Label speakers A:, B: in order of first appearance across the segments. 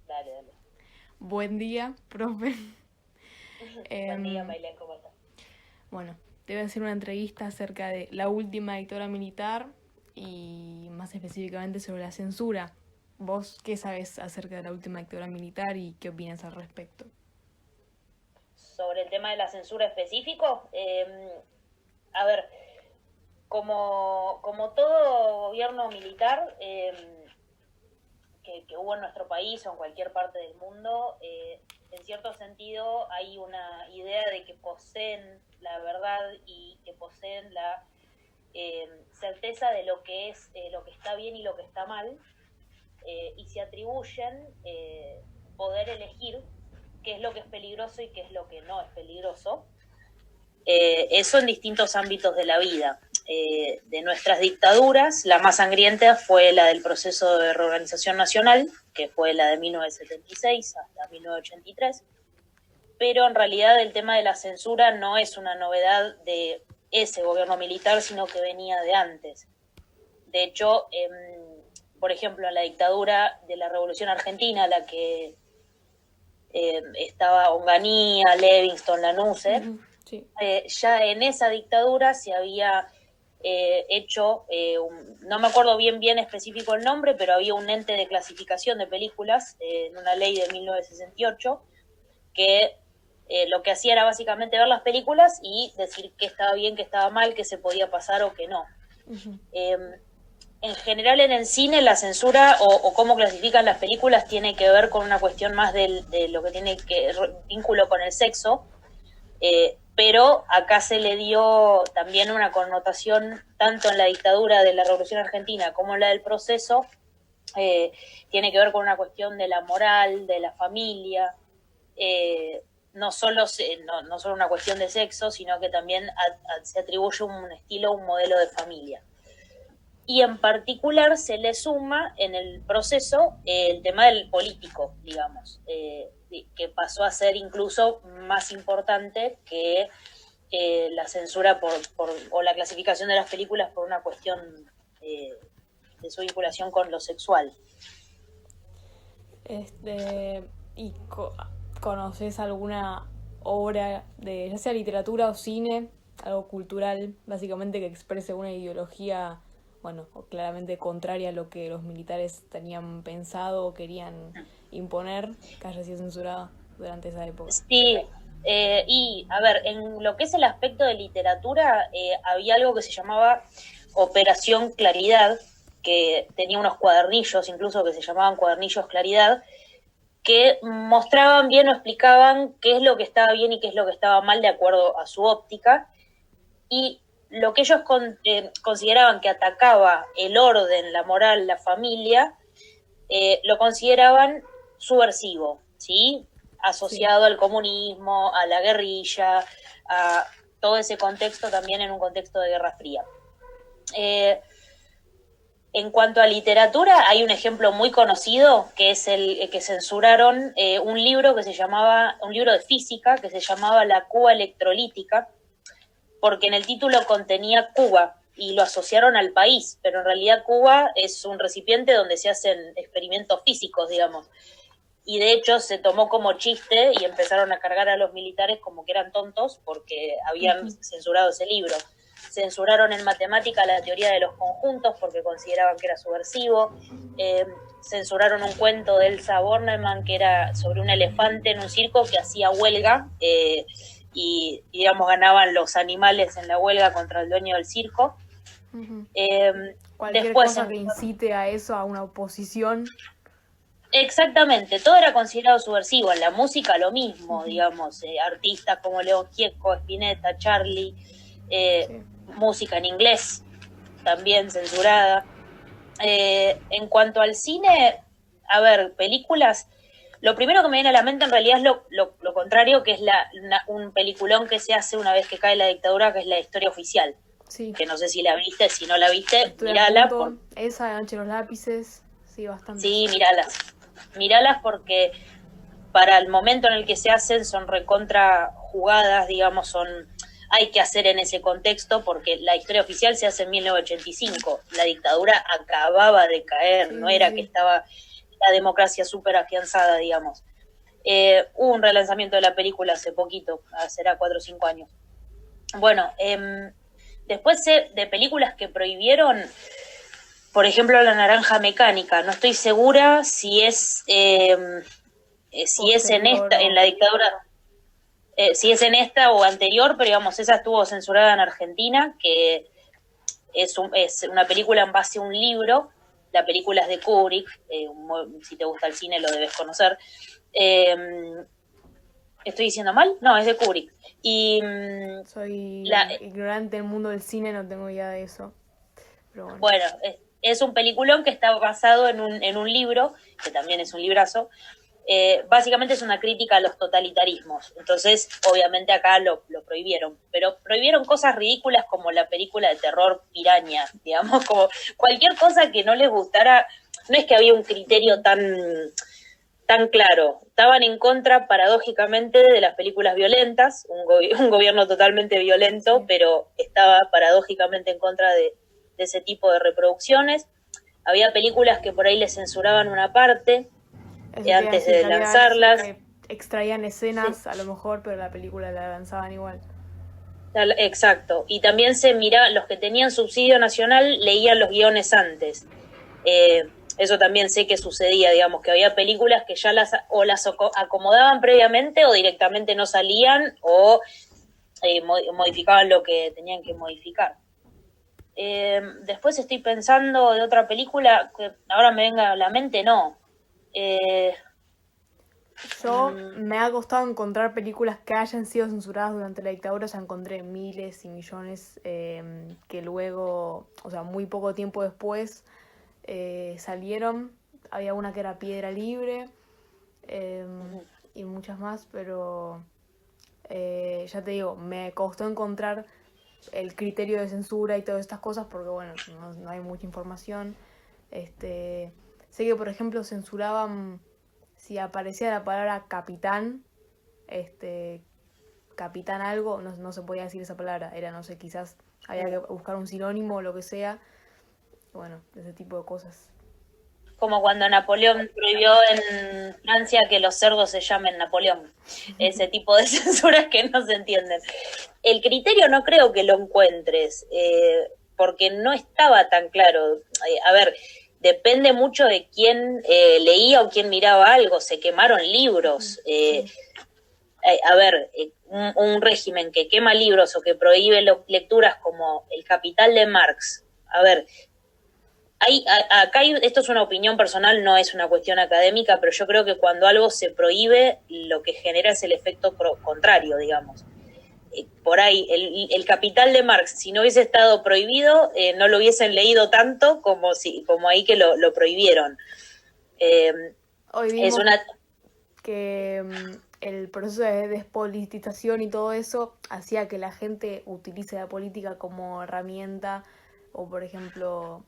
A: Dale, dale.
B: Buen día, profe.
A: Buen día,
B: Em,
A: Mailén, ¿cómo estás?
B: bueno, te voy a hacer una entrevista acerca de la última dictadura militar y más específicamente sobre la censura. ¿Vos qué sabes acerca de la última dictadura militar y qué opinas al respecto?
A: Sobre el tema de la censura específico, a ver, como todo gobierno militar que hubo en nuestro país o en cualquier parte del mundo, en cierto sentido hay una idea de que poseen la verdad y que poseen la certeza de lo que es lo que está bien y lo que está mal, y se atribuyen poder elegir qué es lo que es peligroso y qué es lo que no es peligroso. Eso en distintos ámbitos de la vida. De nuestras dictaduras, la más sangrienta fue la del proceso de reorganización nacional, que fue la de 1976 hasta 1983, pero en realidad el tema de la censura no es una novedad de ese gobierno militar, sino que venía de antes. De hecho, por ejemplo, en la dictadura de la Revolución Argentina, la que estaba Onganía, Levingston, Lanusse,
B: Sí.
A: ya en esa dictadura se había hecho, no me acuerdo bien específico el nombre, pero había un ente de clasificación de películas en una ley de 1968 que lo que hacía era básicamente ver las películas y decir qué estaba bien, qué estaba mal, qué se podía pasar o qué no. Eh, en general en el cine la censura o cómo clasifican las películas tiene que ver con una cuestión más de lo que tiene que vínculo con el sexo, pero acá se le dio también una connotación tanto en la dictadura de la Revolución Argentina como en la del proceso, eh, tiene que ver con una cuestión de la moral, de la familia, no solo, no solo una cuestión de sexo, sino que también se atribuye un estilo, un modelo de familia. Y en particular se le suma en el proceso el tema del político, digamos, que pasó a ser incluso más importante que la censura o la clasificación de las películas por una cuestión eh, de su vinculación con lo sexual.
B: Este, ¿y conoces alguna obra de ya sea literatura o cine, algo cultural, básicamente que exprese una ideología, bueno, claramente contraria a lo que los militares tenían pensado o querían imponer, que haya sido censurada durante esa época?
A: Sí, y a ver, en lo que es el aspecto de literatura, había algo que se llamaba Operación Claridad, que tenía unos cuadernillos, incluso que se llamaban cuadernillos Claridad, que mostraban bien o explicaban qué es lo que estaba bien y qué es lo que estaba mal de acuerdo a su óptica, y lo que ellos consideraban que atacaba el orden, la moral, la familia, lo consideraban subversivo, ¿sí?
B: Sí.
A: Asociado al comunismo, a la guerrilla, a todo ese contexto también en un contexto de Guerra Fría. Eh, en cuanto a literatura, hay un ejemplo muy conocido que es el que censuraron un libro que se llamaba, un libro de física que se llamaba La Cuba electrolítica, porque en el título contenía Cuba y lo asociaron al país, pero en realidad Cuba es un recipiente donde se hacen experimentos físicos, digamos. Y de hecho se tomó como chiste y empezaron a cargar a los militares como que eran tontos porque habían censurado ese libro. Censuraron en matemática la teoría de los conjuntos porque consideraban que era subversivo. Censuraron un cuento de Elsa Bornemann que era sobre un elefante en un circo que hacía huelga, y digamos ganaban los animales en la huelga contra el dueño del circo.
B: Ujú.
A: Eh,
B: Cualquier
A: después
B: cosa
A: en
B: que incite a eso, a una oposición.
A: Exactamente, todo era considerado subversivo, en la música lo mismo,
B: Ujú.
A: digamos, artistas como León Gieco, Spinetta, Charlie, eh,
B: Sí.
A: música en inglés también censurada. En cuanto al cine, a ver, películas, lo primero que me viene a la mente en realidad es lo contrario, que es un peliculón que se hace una vez que cae la dictadura, que es la historia oficial,
B: Sí.
A: que no sé si la viste, si no la viste,
B: Estoy a
A: mírala,
B: punto. Esa de Noche de los Lápices. Sí,
A: sí,
B: bastantes.
A: míralas porque para el momento en el que se hacen son recontra jugadas, digamos, hay que hacer en ese contexto porque la historia oficial se hace en 1985, la dictadura acababa de caer,
B: Sí,
A: no
B: sí,
A: era que
B: sí.
A: estaba la democracia súper afianzada, digamos. Hubo un relanzamiento de la película hace poquito, será 4 o 5 años. Bueno, después de películas que prohibieron, por ejemplo, La Naranja Mecánica. No estoy segura si es en la dictadura, si es en esta o anterior, pero digamos, esa estuvo censurada en Argentina, que es una película en base a un libro. La película es de Kubrick, si te gusta el cine lo debes conocer. ¿Estoy diciendo mal? No, es de Kubrick. Y
B: soy ignorante del mundo del cine, no tengo idea de eso. Pero
A: bueno, es un peliculón que está basado en un libro, que también es un librazo. Básicamente es una crítica a los totalitarismos. Entonces, obviamente acá lo prohibieron. Pero prohibieron cosas ridículas como la película de terror Piraña, digamos, como cualquier cosa que no les gustara. No es que había un criterio tan claro. Estaban en contra, paradójicamente, de las películas violentas, un gobierno totalmente violento, pero estaba paradójicamente en contra de ese tipo de reproducciones. Había películas que por ahí le censuraban una parte antes de lanzarlas.
B: Extraían escenas, a lo mejor, pero la película la lanzaban igual.
A: Exacto. Y también se miraba, los que tenían subsidio nacional leían los guiones antes. Eso también sé que sucedía, digamos, que había películas que ya las acomodaban previamente o directamente no salían o modificaban lo que tenían que modificar. Después estoy pensando de otra película que ahora me venga a la mente, no.
B: Me ha costado encontrar películas que hayan sido censuradas durante la dictadura. Ya encontré miles y millones que luego, o sea, muy poco tiempo después salieron. Había una que era Piedra Libre y muchas más, pero ya te digo, me costó encontrar el criterio de censura y todas estas cosas porque, bueno, no hay mucha información. Sé que, por ejemplo, censuraban si aparecía la palabra capitán, capitán algo, no se podía decir esa palabra, era, no sé, quizás había que buscar un sinónimo o lo que sea. Bueno, ese tipo de cosas.
A: Como cuando Napoleón prohibió en Francia que los cerdos se llamen Napoleón. Ese tipo de censuras que no se entienden. El criterio no creo que lo encuentres, porque no estaba tan claro. A ver, depende mucho de quién leía o quién miraba algo. Se quemaron libros. A ver, un régimen que quema libros o que prohíbe lecturas como El Capital de Marx. A ver, esto es una opinión personal, no es una cuestión académica, pero yo creo que cuando algo se prohíbe, lo que genera es el efecto contrario, digamos. Por ahí, el Capital de Marx, si no hubiese estado prohibido, no lo hubiesen leído tanto como ahí que lo prohibieron.
B: Hoy vimos que el proceso de despolitización y todo eso hacía que la gente utilice la política como herramienta, o por ejemplo,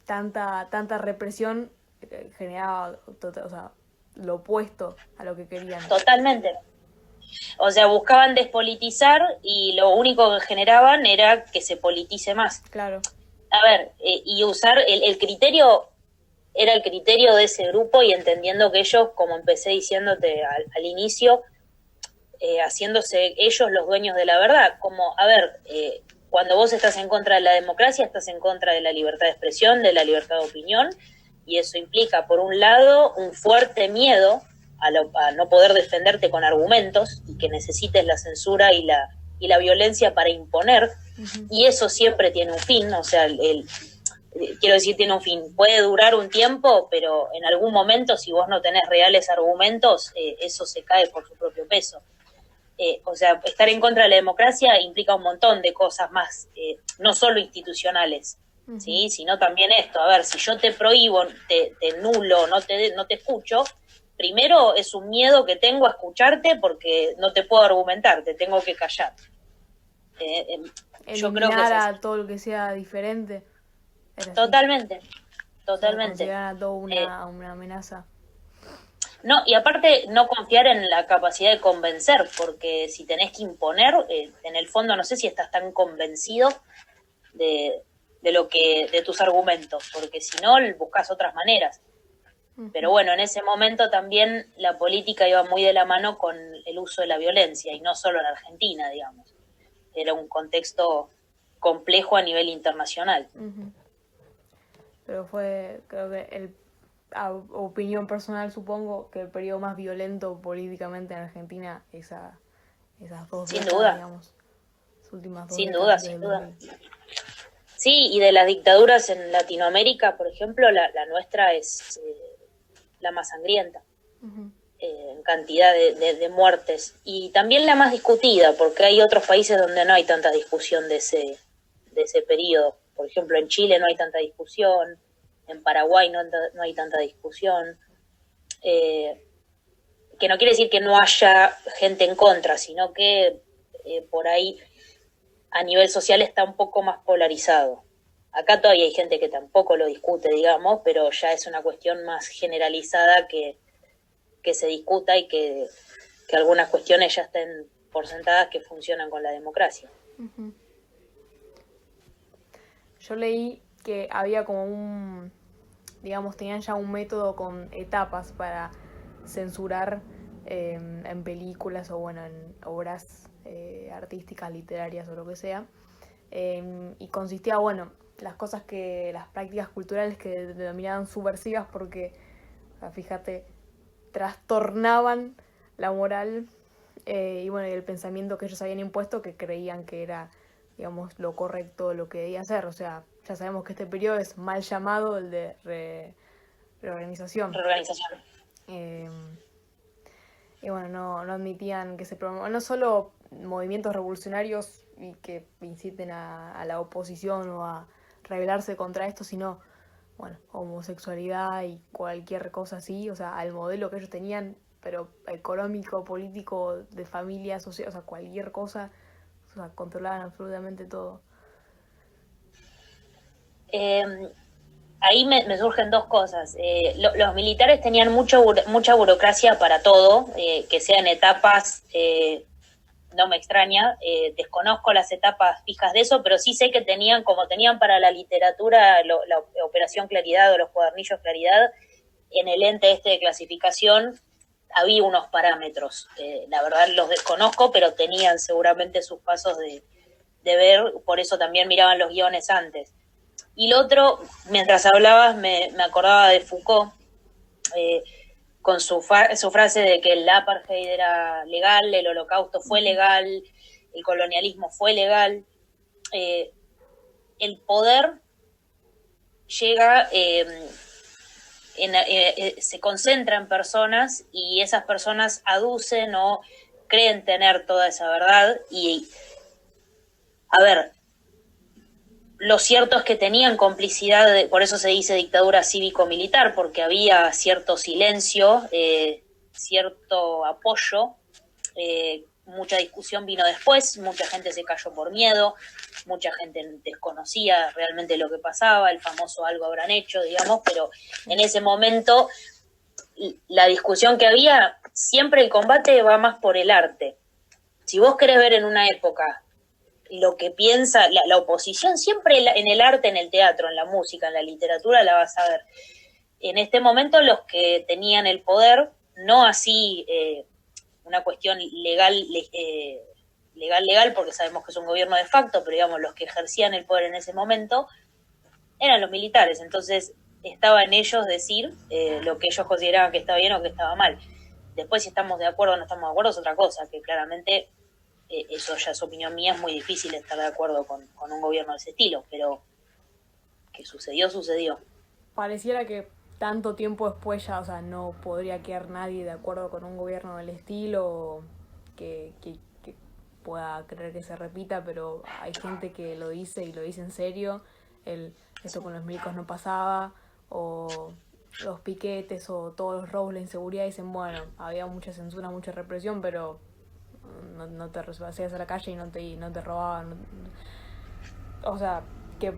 B: tanta represión generaba lo opuesto a lo que querían.
A: Totalmente. O sea, buscaban despolitizar y lo único que generaban era que se politice más.
B: Claro.
A: A ver, y usar el criterio, era el criterio de ese grupo, y entendiendo que ellos, como empecé diciéndote al inicio, haciéndose ellos los dueños de la verdad. Como, a ver, cuando vos estás en contra de la democracia, estás en contra de la libertad de expresión, de la libertad de opinión, y eso implica, por un lado, un fuerte miedo a no poder defenderte con argumentos y que necesites la censura y la violencia para imponer, y eso siempre tiene un fin, o sea, quiero decir, tiene un fin. Puede durar un tiempo, pero en algún momento, si vos no tenés reales argumentos, eso se cae por su propio peso. O sea, estar en contra de la democracia implica un montón de cosas más, no solo institucionales, ¿sí? Sino también esto. A ver, si yo te prohíbo, te nulo, no te escucho, primero es un miedo que tengo a escucharte porque no te puedo argumentar, te tengo que callar. Yo creo que
B: a todo lo que sea diferente.
A: Totalmente.
B: Considerar a todo una amenaza.
A: No, y aparte no confiar en la capacidad de convencer, porque si tenés que imponer, en el fondo no sé si estás tan convencido de de tus argumentos, porque si no, buscas otras maneras. Pero bueno, en ese momento también la política iba muy de la mano con el uso de la violencia, y no solo en Argentina, digamos. Era un contexto complejo a nivel internacional.
B: Pero fue, creo que a opinión personal, supongo que el periodo más violento políticamente en Argentina, esas dos
A: Sin
B: décadas,
A: duda.
B: digamos, las últimas dos
A: Sin
B: décadas
A: duda,
B: del
A: sin duda.
B: 2000.
A: Sí, y de las dictaduras en Latinoamérica, por ejemplo, la nuestra es la más sangrienta, en cantidad de muertes, y también la más discutida, porque hay otros países donde no hay tanta discusión de ese periodo. Por ejemplo, en Chile no hay tanta discusión, en Paraguay no hay tanta discusión, que no quiere decir que no haya gente en contra, sino que por ahí a nivel social está un poco más polarizado. Acá todavía hay gente que tampoco lo discute, digamos, pero ya es una cuestión más generalizada que se discuta, y que algunas cuestiones ya estén por sentadas que funcionan con la democracia.
B: Yo leí que había como digamos, tenían ya un método con etapas para censurar en películas o bueno, en obras artísticas, literarias o lo que sea. Y consistía, bueno, las prácticas culturales que denominaban subversivas porque, fíjate, trastornaban la moral y bueno, y el pensamiento que ellos habían impuesto, que creían que era, digamos, lo correcto, lo que debía hacer. O sea, ya sabemos que este periodo es mal llamado el de reorganización. Y bueno, no admitían que se promuevan no solo movimientos revolucionarios y que inciten a la oposición o a rebelarse contra esto, sino, bueno, homosexualidad y cualquier cosa así, o sea, al modelo que ellos tenían, pero económico, político, de familia, social, o sea, cualquier cosa, o sea, controlaban absolutamente todo.
A: Ahí me surgen dos cosas. Los militares tenían mucha burocracia para todo, que sean etapas, no me extraña, desconozco las etapas fijas de eso, pero sí sé que tenían, como tenían para la literatura la Operación Claridad o los cuadernillos Claridad, en el ente este de clasificación había unos parámetros. La verdad los desconozco, pero tenían seguramente sus pasos de ver, por eso también miraban los guiones antes. Y lo otro, mientras hablabas, me acordaba de Foucault, con su frase de que el apartheid era legal, el holocausto fue legal, el colonialismo fue legal. El poder llega, se concentra en personas, y esas personas aducen o creen tener toda esa verdad. Y, a ver, lo cierto es que tenían complicidad, por eso se dice dictadura cívico-militar, porque había cierto silencio, cierto apoyo, mucha discusión vino después, mucha gente se cayó por miedo, mucha gente desconocía realmente lo que pasaba, el famoso algo habrán hecho, digamos, pero en ese momento la discusión que había, siempre el combate va más por el arte. Si vos querés ver en una época lo que piensa la oposición, siempre en el arte, en el teatro, en la música, en la literatura, la vas a ver. En este momento los que tenían el poder, no así una cuestión legal, porque sabemos que es un gobierno de facto, pero digamos los que ejercían el poder en ese momento eran los militares. Entonces estaba en ellos decir lo que ellos consideraban que estaba bien o que estaba mal. Después, si estamos de acuerdo o no estamos de acuerdo, es otra cosa, que claramente eso ya es opinión mía, es muy difícil estar de acuerdo con un gobierno de ese estilo, pero que sucedió.
B: Pareciera que tanto tiempo después ya, o sea, no podría quedar nadie de acuerdo con un gobierno del estilo que pueda creer que se repita, pero hay gente que lo dice y lo dice en serio. Esto con los milicos no pasaba, o los piquetes o todos los robos, la inseguridad, dicen, bueno, había mucha censura, mucha represión, pero no te salías a la calle y no te robaban. O sea, que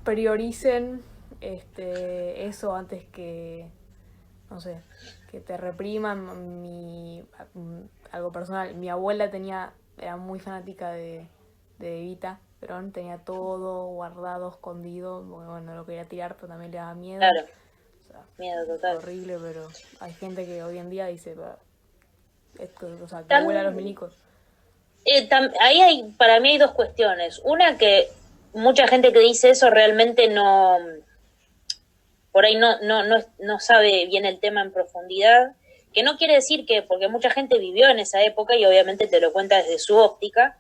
B: prioricen eso antes que, no sé, que te repriman. Algo personal, mi abuela era muy fanática de Evita, Perón tenía todo guardado, escondido, porque bueno, lo quería tirar, pero también le daba miedo.
A: Claro,
B: O sea,
A: miedo total.
B: horrible, pero hay gente que hoy en día dice, esto, o sea, que
A: Tam-
B: vuela a los milicos.
A: Ahí para mí hay dos cuestiones. Una, que mucha gente que dice eso realmente no, por ahí no sabe bien el tema en profundidad, que no quiere decir que, porque mucha gente vivió en esa época y obviamente te lo cuenta desde su óptica,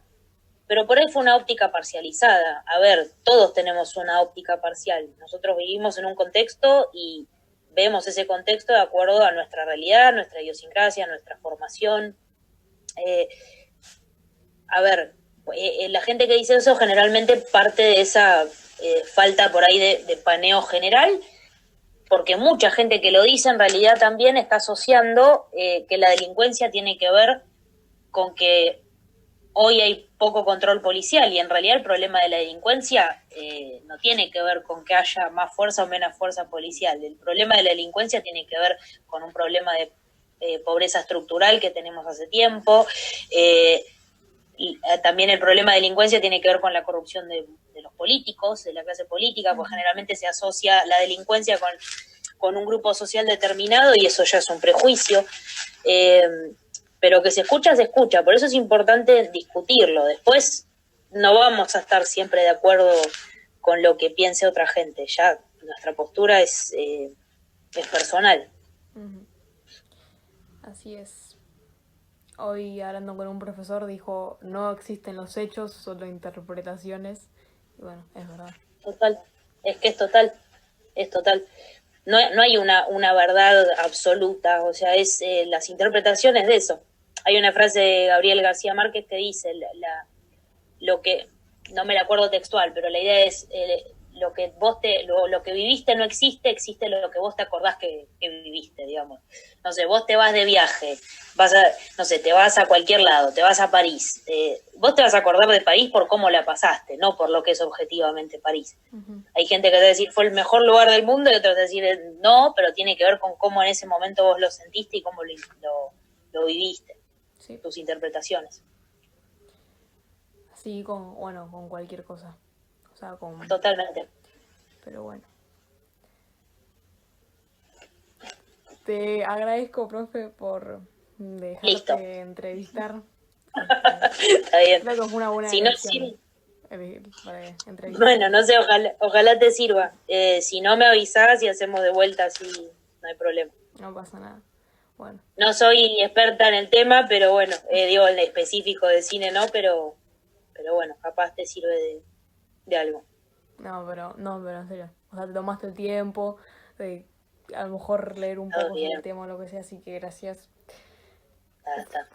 A: pero por ahí fue una óptica parcializada. A ver, todos tenemos una óptica parcial. Nosotros vivimos en un contexto y vemos ese contexto de acuerdo a nuestra realidad, nuestra idiosincrasia, nuestra formación. Eh, a ver, la gente que dice eso generalmente parte de esa falta por ahí de paneo general, porque mucha gente que lo dice en realidad también está asociando que la delincuencia tiene que ver con que hoy hay poco control policial y en realidad el problema de la delincuencia no tiene que ver con que haya más fuerza o menos fuerza policial. El problema de la delincuencia tiene que ver con un problema de pobreza estructural que tenemos hace tiempo. También el problema de delincuencia tiene que ver con la corrupción de los políticos, de la clase política, pues generalmente se asocia la delincuencia con un grupo social determinado y eso ya es un prejuicio. Pero que se escucha, por eso es importante discutirlo. Después no vamos a estar siempre de acuerdo con lo que piense otra gente, ya nuestra postura es personal.
B: Uh-huh. Así es. Hoy hablando con un profesor dijo, no existen los hechos, solo interpretaciones. Y bueno, es verdad.
A: Total, es que es total. No hay una verdad absoluta, o sea, es las interpretaciones de eso. Hay una frase de Gabriel García Márquez que dice, lo que, no me la acuerdo textual, pero la idea es, lo que viviste no existe, existe lo que vos te acordás que viviste, digamos. No sé, vos te vas de viaje, te vas a cualquier lado, te vas a París. Vos te vas a acordar de París por cómo la pasaste, no por lo que es objetivamente París. Uh-huh. Hay gente que te va a decir fue el mejor lugar del mundo y otros te va a decir no, pero tiene que ver con cómo en ese momento vos lo sentiste y cómo lo viviste, sí. Tus interpretaciones.
B: Sí, con cualquier cosa. O sea,
A: Totalmente.
B: Pero bueno. Te agradezco, profe, por dejarte entrevistar.
A: Está bien.
B: Creo que fue una buena
A: Bueno, no sé, ojalá te sirva. Si no me avisás y hacemos de vuelta, así no hay problema.
B: No pasa nada. Bueno.
A: No soy experta en el tema, pero bueno, digo en específico de cine no, pero bueno, capaz te sirve de algo.
B: No, pero en serio. O sea, te tomaste el tiempo de a lo mejor leer un poco sobre el tema o lo que sea, así que gracias.
A: Está.